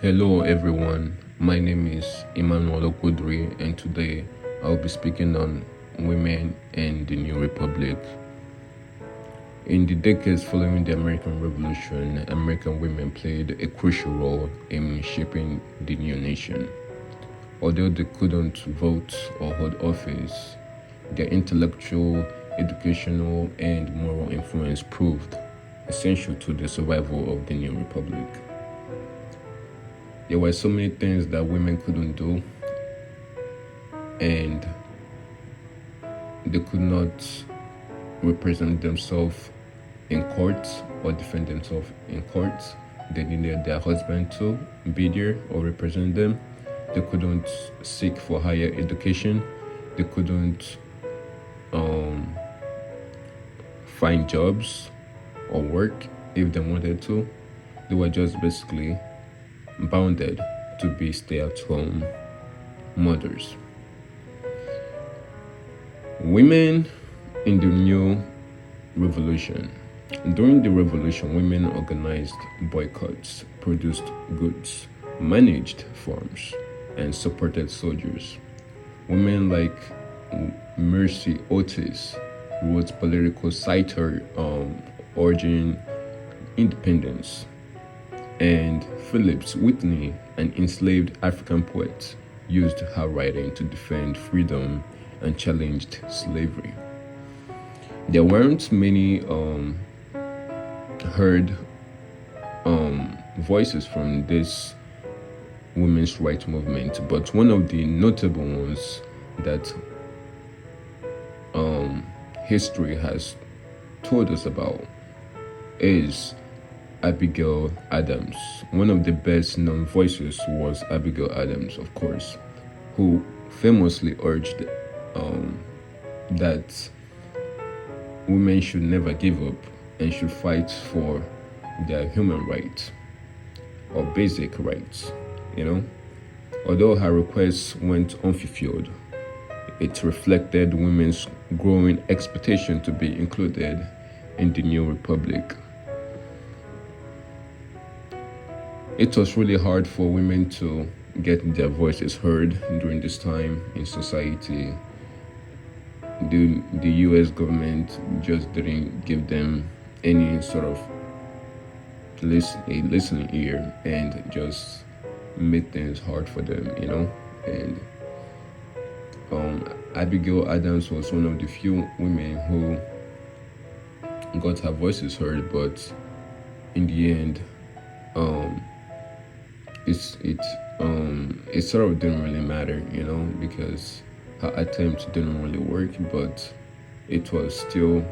Hello everyone, my name is Emmanuel Okudri and today I'll be speaking on women and the New Republic. In the decades following the American Revolution, American women played a crucial role in shaping the new nation. Although they couldn't vote or hold office, their intellectual, educational, and moral influence proved essential to the survival of the new republic. There were so many things that women couldn't do, and they could not represent themselves in court or defend themselves in court. They needed their husband to be there or represent them. They couldn't seek for higher education. They couldn't find jobs or work if they wanted to. They were just basically bounded to be stay-at-home mothers. Women in the new revolution. During the revolution, women organized boycotts, produced goods, managed farms, and supported soldiers. Women like Mercy Otis wrote political satire urging independence, and Phillips Whitney, an enslaved African poet, used her writing to defend freedom and challenged slavery. There weren't many heard voices from this women's rights movement, but one of the notable ones that history has told us about is Abigail Adams. One of the best known voices was Abigail Adams, of course, who famously urged that women should never give up and should fight for their human rights or basic rights, Although her requests went unfulfilled, it reflected women's growing expectation to be included in the new republic. It was really hard for women to get their voices heard during this time in society. The US government just didn't give them any sort of listening ear and just made things hard for them, And Abigail Adams was one of the few women who got her voices heard, but in the end, it sort of didn't really matter, because her attempt didn't really work, but it was still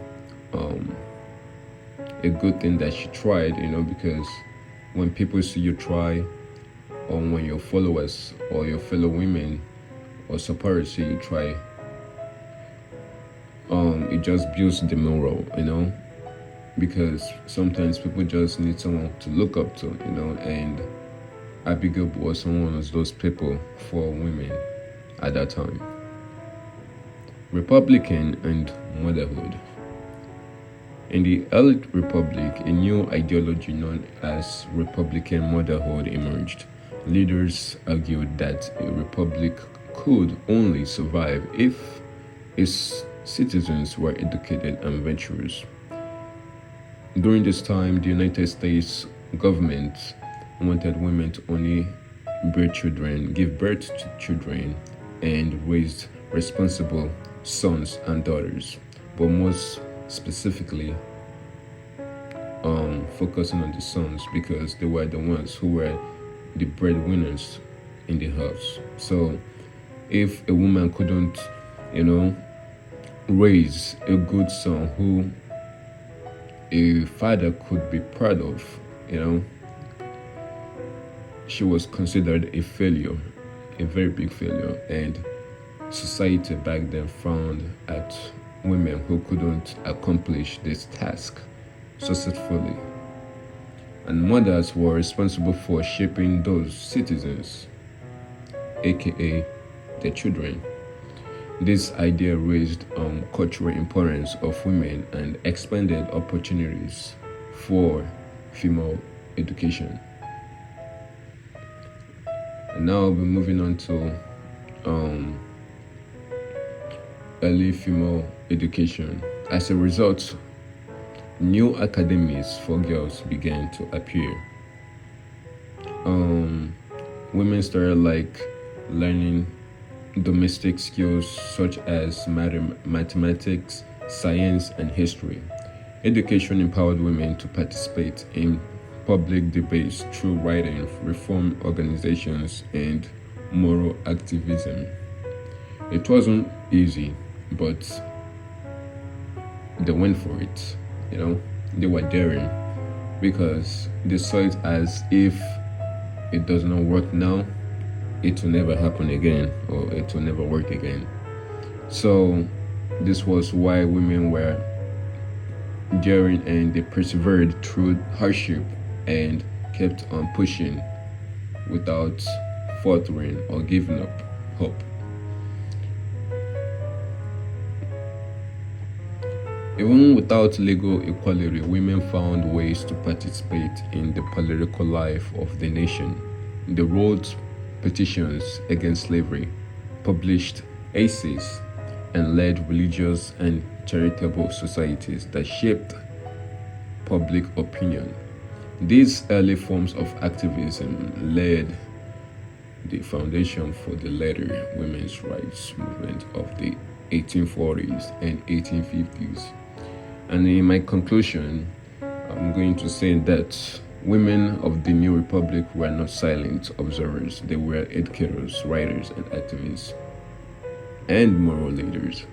a good thing that she tried, because when people see you try, or when your followers or your fellow women or supporters see you try, it just builds the morale, because sometimes people just need someone to look up to, and Abigail was one of those people for women at that time. Republican and motherhood. In the early republic, a new ideology known as Republican motherhood emerged. Leaders argued that a republic could only survive if its citizens were educated and virtuous. During this time, the United States government wanted women to only give birth to children, and raised responsible sons and daughters, but most specifically focusing on the sons because they were the ones who were the breadwinners in the house. So if a woman couldn't, raise a good son who a father could be proud of, she was considered a failure, a very big failure, and society back then frowned at women who couldn't accomplish this task successfully. And mothers were responsible for shaping those citizens, aka their children. This idea raised cultural importance of women and expanded opportunities for female education. And now we'll be moving on to early female education. As a result, new academies for girls began to appear. Women started learning domestic skills such as mathematics, science, and history. Education empowered women to participate in public debates through writing, reform organizations, and moral activism. It wasn't easy, but they went for it. They were daring because they saw it as if it does not work now, it will never happen again, or it will never work again. So this was why women were daring, and they persevered through hardship and kept on pushing without faltering or giving up hope. Even without legal equality, women found ways to participate in the political life of the nation. They wrote petitions against slavery, published essays, and led religious and charitable societies that shaped public opinion. These early forms of activism laid the foundation for the later women's rights movement of the 1840s and 1850s. And in my conclusion, I'm going to say that women of the new republic were not silent observers. They were educators, writers, and activists, and moral leaders.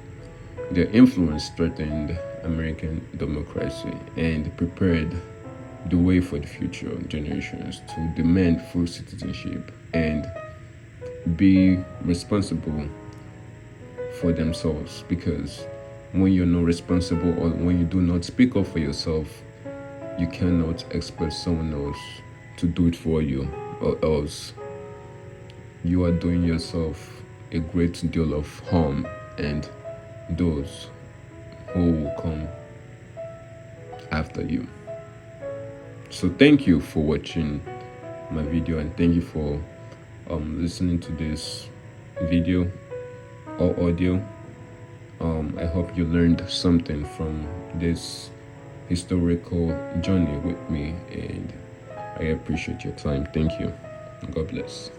Their influence strengthened American democracy and prepared the way for the future generations to demand full citizenship and be responsible for themselves, because when you're not responsible, or when you do not speak up for yourself, you cannot expect someone else to do it for you, or else you are doing yourself a great deal of harm and those who will come after you. So thank you for watching my video, and thank you for listening to this video or audio. I hope you learned something from this historical journey with me, and I appreciate your time. Thank you. God bless.